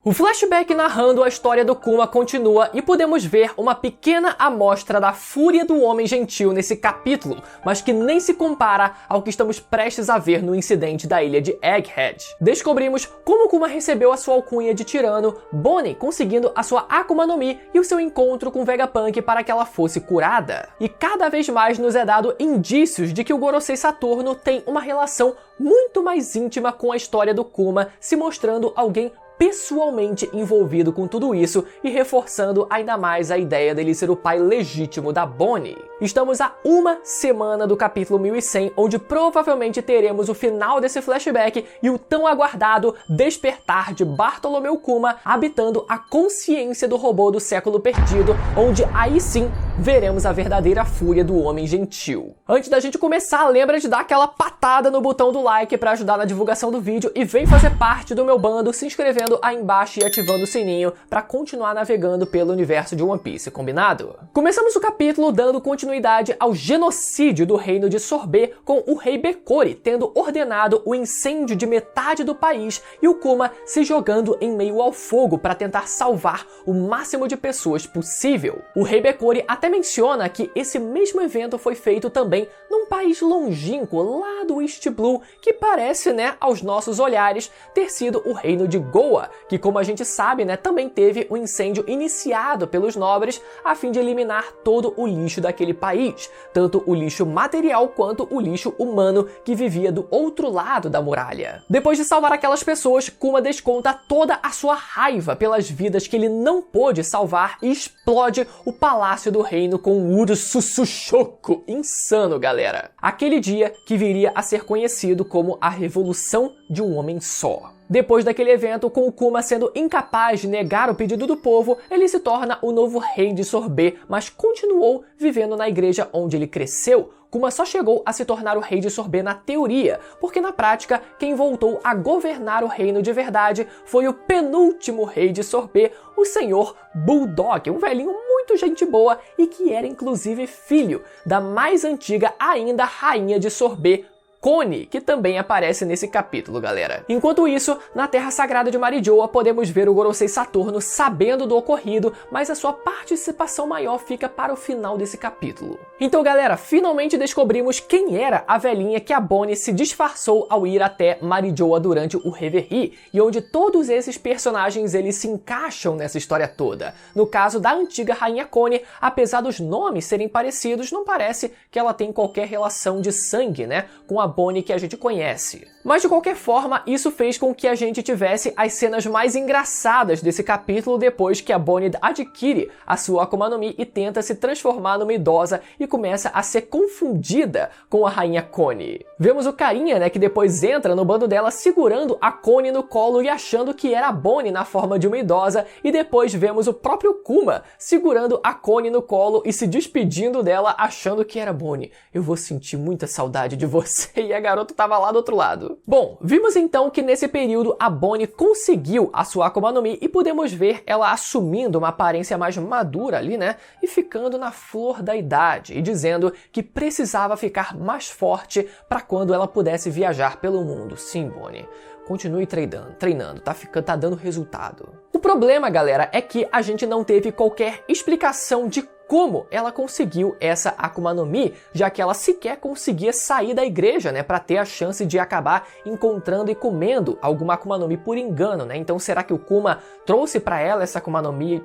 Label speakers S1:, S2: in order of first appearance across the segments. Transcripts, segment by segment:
S1: O flashback narrando a história do Kuma continua e podemos ver uma pequena amostra da fúria do homem gentil nesse capítulo, mas que nem se compara ao que estamos prestes a ver no incidente da ilha de Egghead. Descobrimos como Kuma recebeu a sua alcunha de tirano, Bonnie conseguindo a sua Akuma no Mi e o seu encontro com Vegapunk para que ela fosse curada. E cada vez mais nos é dado indícios de que o Gorosei Saturno tem uma relação muito mais íntima com a história do Kuma, se mostrando alguém pessoalmente envolvido com tudo isso e reforçando ainda mais a ideia dele ser o pai legítimo da Bonnie. Estamos a uma semana do capítulo 1100, onde provavelmente teremos o final desse flashback e o tão aguardado despertar de Bartolomeu Kuma habitando a consciência do robô do século perdido, onde aí sim veremos a verdadeira fúria do homem gentil. Antes da gente começar, lembra de dar aquela patada no botão do like para ajudar na divulgação do vídeo e vem fazer parte do meu bando se inscrevendo aí embaixo e ativando o sininho para continuar navegando pelo universo de One Piece, combinado? Começamos o capítulo dando continuidade ao genocídio do reino de Sorbet, com o rei Bekori tendo ordenado o incêndio de metade do país e o Kuma se jogando em meio ao fogo para tentar salvar o máximo de pessoas possível. O rei Bekori até menciona que esse mesmo evento foi feito também num país longínquo lá do East Blue, que parece, né, aos nossos olhares, ter sido o reino de Goa, que, como a gente sabe, né, também teve um incêndio iniciado pelos nobres a fim de eliminar todo o lixo daquele país, tanto o lixo material quanto o lixo humano que vivia do outro lado da muralha. Depois de salvar aquelas pessoas, Kuma desconta toda a sua raiva pelas vidas que ele não pôde salvar e explode o palácio do reino com um urso Sushoku insano, galera. Aquele dia que viria a ser conhecido como a Revolução de um Homem Só. Depois daquele evento, com o Kuma sendo incapaz de negar o pedido do povo, ele se torna o novo rei de Sorbet, mas continuou vivendo na igreja onde ele cresceu. Kuma só chegou a se tornar o rei de Sorbet na teoria, porque na prática, quem voltou a governar o reino de verdade foi o penúltimo rei de Sorbet, o senhor Bulldog, um velhinho muito gente boa e que era inclusive filho da mais antiga ainda rainha de Sorbet, Connie, que também aparece nesse capítulo, galera. Enquanto isso, na Terra Sagrada de Marijoa, podemos ver o Gorosei Saturno sabendo do ocorrido, mas a sua participação maior fica para o final desse capítulo. Então, galera, finalmente descobrimos quem era a velhinha que a Bonnie se disfarçou ao ir até Marijoa durante o Reverie, e onde todos esses personagens eles se encaixam nessa história toda. No caso da antiga rainha Connie, apesar dos nomes serem parecidos, não parece que ela tem qualquer relação de sangue, né, com a Bonnie que a gente conhece. Mas de qualquer forma, isso fez com que a gente tivesse as cenas mais engraçadas desse capítulo depois que a Bonnie adquire a sua Akuma no Mi e tenta se transformar numa idosa e começa a ser confundida com a rainha Connie. Vemos o carinha, né, que depois entra no bando dela segurando a Connie no colo e achando que era a Bonnie na forma de uma idosa, e depois vemos o próprio Kuma segurando a Connie no colo e se despedindo dela achando que era Bonnie. Eu vou sentir muita saudade de você. E a garota tava lá do outro lado. Bom, vimos então que nesse período a Bonnie conseguiu a sua Akuma no Mi e podemos ver ela assumindo uma aparência mais madura ali, né? E ficando na flor da idade e dizendo que precisava ficar mais forte para quando ela pudesse viajar pelo mundo. Sim, Bonnie. Continue treinando, tá dando resultado. O problema, galera, é que a gente não teve qualquer explicação de como ela conseguiu essa Akuma no Mi, já que ela sequer conseguia sair da igreja, né, para ter a chance de acabar encontrando e comendo alguma Akuma no Mi por engano, né? Então será que o Kuma trouxe para ela essa Akuma no Mi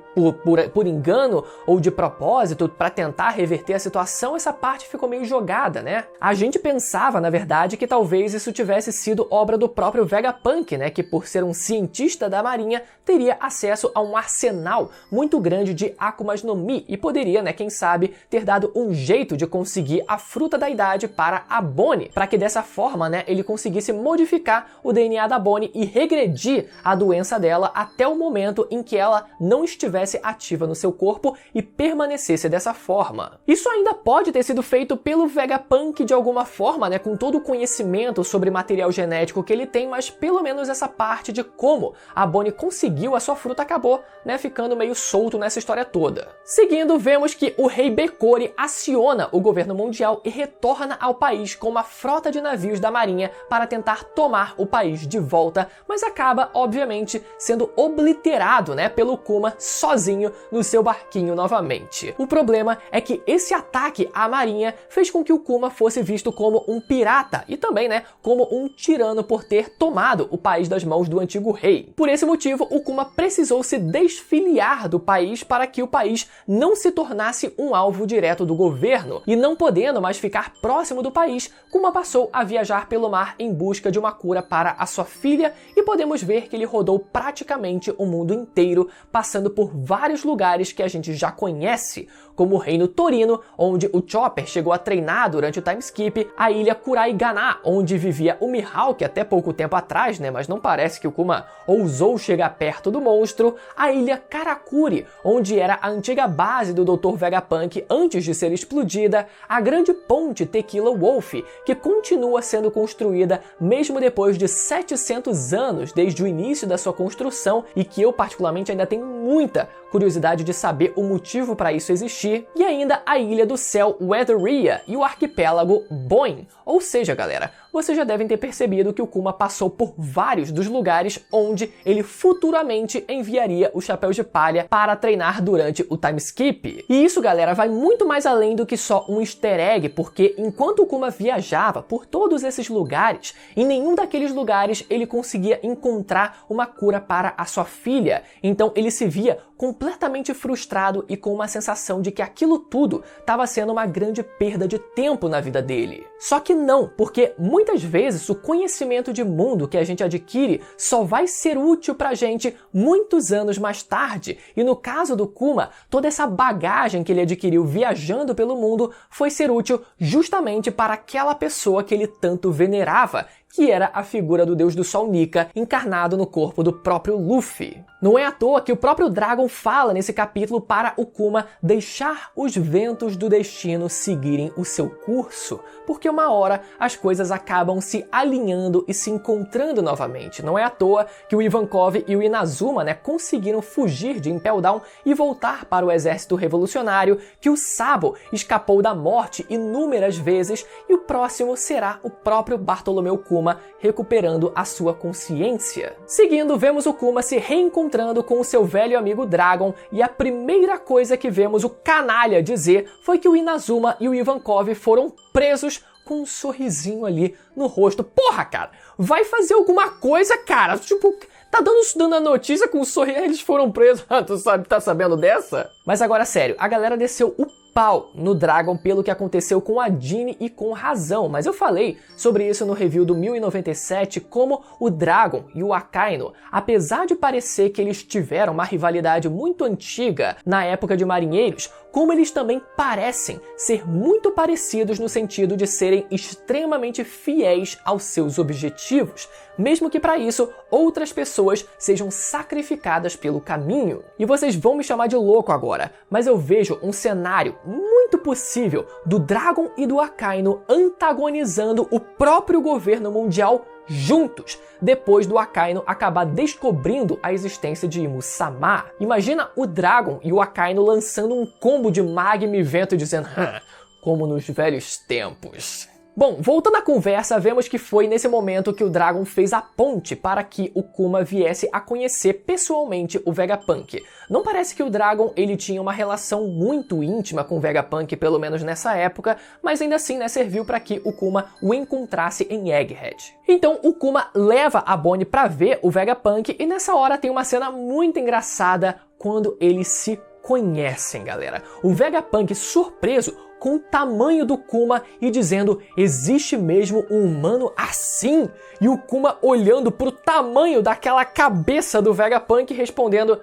S1: por engano ou de propósito para tentar reverter a situação? Essa parte ficou meio jogada, né? A gente pensava, na verdade, que talvez isso tivesse sido obra do próprio Vegapunk, né, que por ser um cientista da marinha teria acesso a um arsenal muito grande de Akumas no Mi e poderia, né, quem sabe, ter dado um jeito de conseguir a fruta da idade para a Bonnie, para que dessa forma, né, ele conseguisse modificar o DNA da Bonnie e regredir a doença dela até o momento em que ela não estivesse ativa no seu corpo e permanecesse dessa forma. Isso ainda pode ter sido feito pelo Vegapunk de alguma forma, né, com todo o conhecimento sobre material genético que ele tem, mas pelo menos essa parte de como a Bonnie conseguiu a sua fruta acabou, né, ficando meio solto nessa história toda. Seguindo, vemos vemos que o rei Bekori aciona o governo mundial e retorna ao país com uma frota de navios da marinha para tentar tomar o país de volta, mas acaba, obviamente, sendo obliterado, né, pelo Kuma sozinho no seu barquinho novamente. O problema é que esse ataque à marinha fez com que o Kuma fosse visto como um pirata e também, né, como um tirano por ter tomado o país das mãos do antigo rei. Por esse motivo, o Kuma precisou se desfiliar do país para que o país não se tornasse um alvo direto do governo, e não podendo mais ficar próximo do país, Kuma passou a viajar pelo mar em busca de uma cura para a sua filha, e podemos ver que ele rodou praticamente o mundo inteiro, passando por vários lugares que a gente já conhece, como o reino Torino, onde o Chopper chegou a treinar durante o time skip, a ilha Kuraiganá, onde vivia o Mihawk até pouco tempo atrás, né, mas não parece que o Kuma ousou chegar perto do monstro, a ilha Karakuri, onde era a antiga base do Dr. Vegapunk antes de ser explodida, a grande ponte Tequila Wolf, que continua sendo construída mesmo depois de 700 anos desde o início da sua construção, e que eu particularmente ainda tenho muita curiosidade de saber o motivo para isso existir, e ainda a Ilha do Céu Weatheria e o arquipélago Boin. Ou seja, galera, vocês já devem ter percebido que o Kuma passou por vários dos lugares onde ele futuramente enviaria os Chapéus de Palha para treinar durante o time skip. E isso, galera, vai muito mais além do que só um easter egg, porque enquanto o Kuma viajava por todos esses lugares, em nenhum daqueles lugares ele conseguia encontrar uma cura para a sua filha. Então ele se via completamente frustrado e com uma sensação de que aquilo tudo estava sendo uma grande perda de tempo na vida dele. Só que não, porque muitas vezes o conhecimento de mundo que a gente adquire só vai ser útil pra gente muitos anos mais tarde, e no caso do Kuma, toda essa bagagem que ele adquiriu viajando pelo mundo foi ser útil justamente para aquela pessoa que ele tanto venerava, que era a figura do deus do sol Nika, encarnado no corpo do próprio Luffy. Não é à toa que o próprio Dragon fala nesse capítulo para o Kuma deixar os ventos do destino seguirem o seu curso, porque uma hora as coisas acabam se alinhando e se encontrando novamente. Não é à toa que o Ivankov e o Inazuma, né, conseguiram fugir de Impel Down e voltar para o exército revolucionário, que o Sabo escapou da morte inúmeras vezes, e o próximo será o próprio Bartolomeu Kuma recuperando a sua consciência. Seguindo, vemos o Kuma se reencontrando com o seu velho amigo Dragon, e a primeira coisa que vemos o canalha dizer foi que o Inazuma e o Ivankov foram presos com um sorrisinho ali no rosto. Porra, cara, vai fazer alguma coisa, cara, tipo, tá dando a notícia com um sorriso, eles foram presos. Tu tá sabendo dessa? Mas agora, sério, a galera desceu o pau no Dragon pelo que aconteceu com a Jeanne, e com razão, mas eu falei sobre isso no review do 1097, como o Dragon e o Akainu, apesar de parecer que eles tiveram uma rivalidade muito antiga na época de marinheiros, como eles também parecem ser muito parecidos no sentido de serem extremamente fiéis aos seus objetivos, mesmo que para isso outras pessoas sejam sacrificadas pelo caminho. E vocês vão me chamar de louco agora, mas eu vejo um cenário muito possível do Dragon e do Akainu antagonizando o próprio governo mundial juntos, depois do Akainu acabar descobrindo a existência de Imu-sama. Imagina o Dragon e o Akainu lançando um combo de magma e vento dizendo como nos velhos tempos. Bom, voltando à conversa, vemos que foi nesse momento que o Dragon fez a ponte para que o Kuma viesse a conhecer pessoalmente o Vegapunk. Não parece que o Dragon ele tinha uma relação muito íntima com o Vegapunk, pelo menos nessa época, mas ainda assim, né, serviu para que o Kuma o encontrasse em Egghead. Então o Kuma leva a Bonnie para ver o Vegapunk, e nessa hora tem uma cena muito engraçada quando eles se conhecem, galera. O Vegapunk surpreso com o tamanho do Kuma e dizendo: existe mesmo um humano assim? E o Kuma olhando pro tamanho daquela cabeça do Vegapunk respondendo: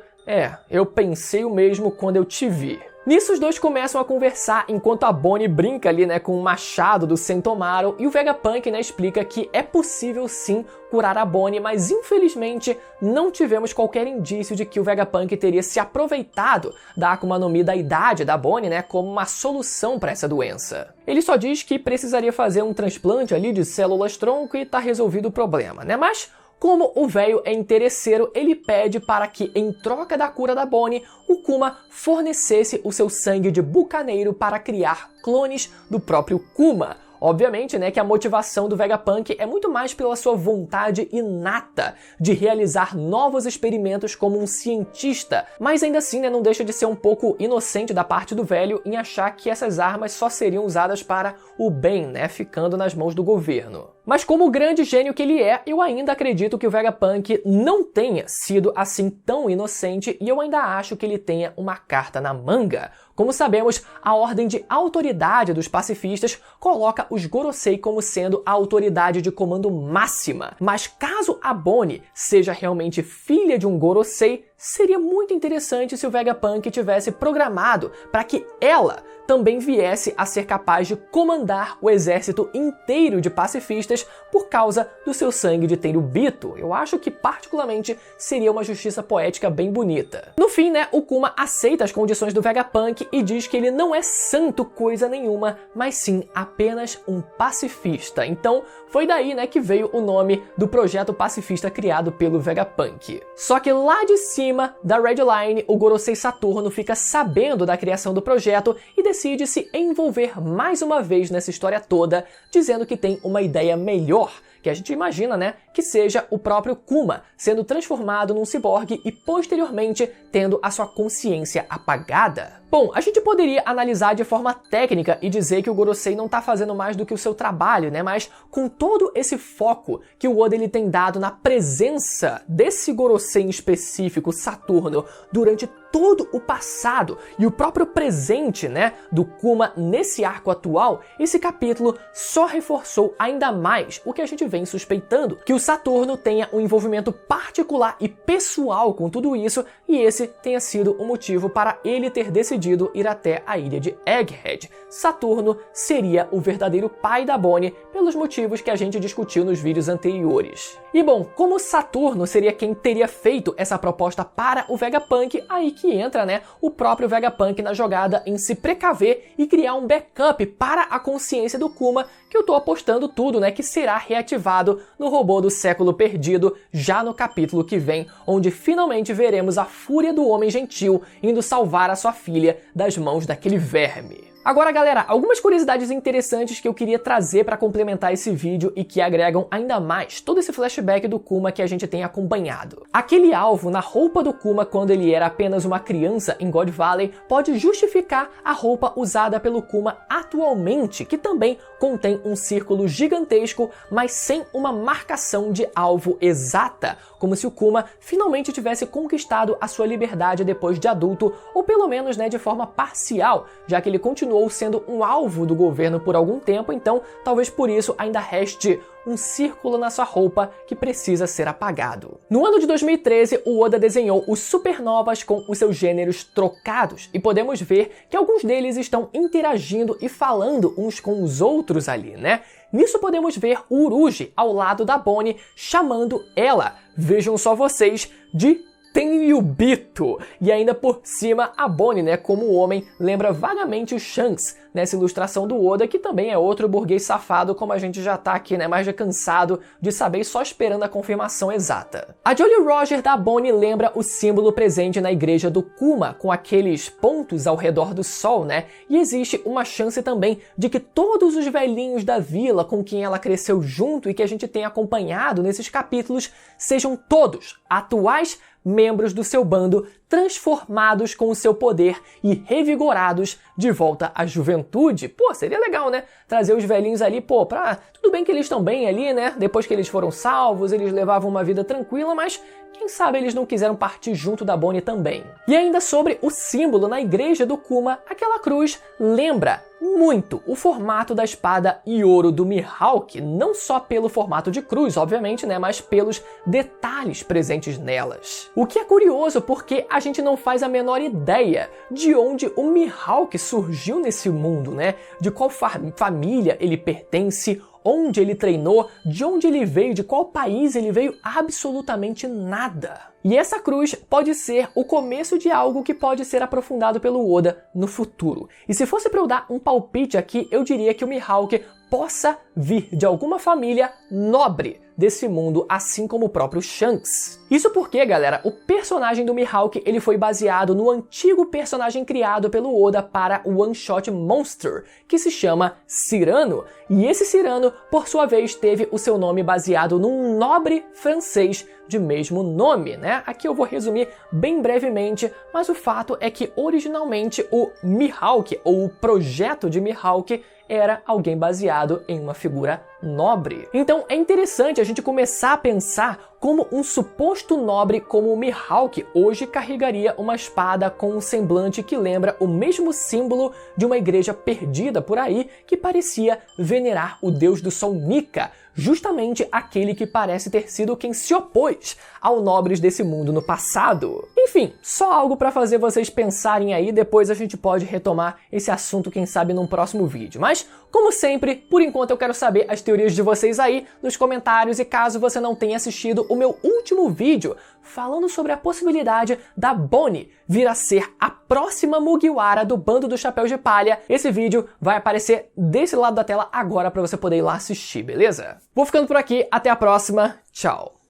S1: eu pensei o mesmo quando eu te vi. Nisso os dois começam a conversar enquanto a Bonnie brinca ali, né, com o machado do Sentomaru, e o Vegapunk, né, explica que é possível sim curar a Bonnie, mas infelizmente não tivemos qualquer indício de que o Vegapunk teria se aproveitado da Akuma no Mi da idade da Bonnie, né, como uma solução para essa doença. Ele só diz que precisaria fazer um transplante ali de células tronco e tá resolvido o problema, né, mas Como o velho é interesseiro, ele pede para que, em troca da cura da Bonnie, o Kuma fornecesse o seu sangue de bucaneiro para criar clones do próprio Kuma. Obviamente, né, que a motivação do Vegapunk é muito mais pela sua vontade inata de realizar novos experimentos como um cientista, mas ainda assim, né, não deixa de ser um pouco inocente da parte do velho em achar que essas armas só seriam usadas para o bem, né, ficando nas mãos do governo. Mas como o grande gênio que ele é, eu ainda acredito que o Vegapunk não tenha sido assim tão inocente e eu ainda acho que ele tenha uma carta na manga. Como sabemos, a ordem de autoridade dos pacifistas coloca os Gorosei como sendo a autoridade de comando máxima. Mas caso a Bonnie seja realmente filha de um Gorosei, seria muito interessante se o Vegapunk tivesse programado para que ela também viesse a ser capaz de comandar o exército inteiro de pacifistas por causa do seu sangue de Tenryubito. Eu acho que particularmente seria uma justiça poética bem bonita. No fim, né, o Kuma aceita as condições do Vegapunk e diz que ele não é santo coisa nenhuma, mas sim apenas um pacifista. Então foi daí, né, que veio o nome do projeto pacifista criado pelo Vegapunk. Só que lá de cima da Red Line, o Gorosei Saturno fica sabendo da criação do projeto e decide se envolver mais uma vez nessa história toda, dizendo que tem uma ideia melhor, que a gente imagina, né, que seja o próprio Kuma sendo transformado num ciborgue e posteriormente tendo a sua consciência apagada. Bom, a gente poderia analisar de forma técnica e dizer que o Gorosei não tá fazendo mais do que o seu trabalho, né, mas com todo esse foco que o Oda ele tem dado na presença desse Gorosei em específico, Saturno, durante todo o passado e o próprio presente, né, do Kuma nesse arco atual, esse capítulo só reforçou ainda mais o que a gente vem suspeitando, que o Saturno tenha um envolvimento particular e pessoal com tudo isso, e esse tenha sido o motivo para ele ter decidido ir até a ilha de Egghead. Saturno seria o verdadeiro pai da Bonnie, pelos motivos que a gente discutiu nos vídeos anteriores. E bom, como Saturno seria quem teria feito essa proposta para o Vegapunk, aí que entra, né, o próprio Vegapunk na jogada em se precaver e criar um backup para a consciência do Kuma, que eu tô apostando tudo, né, que será reativado no robô do século perdido já no capítulo que vem, onde finalmente veremos a fúria do homem gentil indo salvar a sua filha das mãos daquele verme. Agora, galera, algumas curiosidades interessantes que eu queria trazer para complementar esse vídeo e que agregam ainda mais todo esse flashback do Kuma que a gente tem acompanhado. Aquele alvo na roupa do Kuma quando ele era apenas uma criança em God Valley pode justificar a roupa usada pelo Kuma atualmente, que também contém um círculo gigantesco, mas sem uma marcação de alvo exata, como se o Kuma finalmente tivesse conquistado a sua liberdade depois de adulto, ou pelo menos, né, de forma parcial, já que ele continuou sendo um alvo do governo por algum tempo, então talvez por isso ainda reste um círculo na sua roupa que precisa ser apagado. No ano de 2013, o Oda desenhou os supernovas com os seus gêneros trocados, e podemos ver que alguns deles estão interagindo e falando uns com os outros ali, né? Nisso podemos ver o Uruji ao lado da Bonnie, chamando ela, vejam só vocês, de Tenryubito. E ainda por cima, a Bonnie, né, como homem, lembra vagamente o Shanks nessa ilustração do Oda, que também é outro burguês safado, como a gente já tá aqui, né, mais já cansado de saber e só esperando a confirmação exata. A Jolly Roger da Bonnie lembra o símbolo presente na igreja do Kuma, com aqueles pontos ao redor do sol, né? E existe uma chance também de que todos os velhinhos da vila com quem ela cresceu junto e que a gente tem acompanhado nesses capítulos sejam todos atuais membros do seu bando, transformados com o seu poder e revigorados de volta à juventude. Pô, seria legal, né? Trazer os velhinhos ali, pô, tudo bem que eles estão bem ali, né? Depois que eles foram salvos, eles levavam uma vida tranquila, mas quem sabe eles não quiseram partir junto da Bonnie também. E ainda sobre o símbolo na igreja do Kuma, aquela cruz lembra muito o formato da espada Yoro do Mihawk, não só pelo formato de cruz, obviamente, né, mas pelos detalhes presentes nelas. O que é curioso porque a gente não faz a menor ideia de onde o Mihawk surgiu nesse mundo, né? De qual família ele pertence, onde ele treinou, de onde ele veio, de qual país ele veio, absolutamente nada. E essa cruz pode ser o começo de algo que pode ser aprofundado pelo Oda no futuro. E se fosse para eu dar um palpite aqui, eu diria que o Mihawk possa vir de alguma família nobre desse mundo, assim como o próprio Shanks. Isso porque, galera, o personagem do Mihawk ele foi baseado no antigo personagem criado pelo Oda para o One Shot Monster, que se chama Cyrano, e esse Cyrano, por sua vez, teve o seu nome baseado num nobre francês de mesmo nome, né? Aqui eu vou resumir bem brevemente, mas o fato é que originalmente o Mihawk, ou o projeto de Mihawk, era alguém baseado em uma figura nobre. Então é interessante a gente começar a pensar como um suposto nobre como o Mihawk hoje carregaria uma espada com um semblante que lembra o mesmo símbolo de uma igreja perdida por aí que parecia venerar o deus do sol Nika, justamente aquele que parece ter sido quem se opôs aos nobres desse mundo no passado. Enfim, só algo para fazer vocês pensarem aí, depois a gente pode retomar esse assunto, quem sabe, num próximo vídeo. Mas, como sempre, por enquanto eu quero saber as teorias de vocês aí nos comentários, e caso você não tenha assistido o meu último vídeo falando sobre a possibilidade da Bonnie vir a ser a próxima Mugiwara do Bando do Chapéu de Palha, esse vídeo vai aparecer desse lado da tela agora para você poder ir lá assistir, beleza? Vou ficando por aqui, até a próxima, tchau!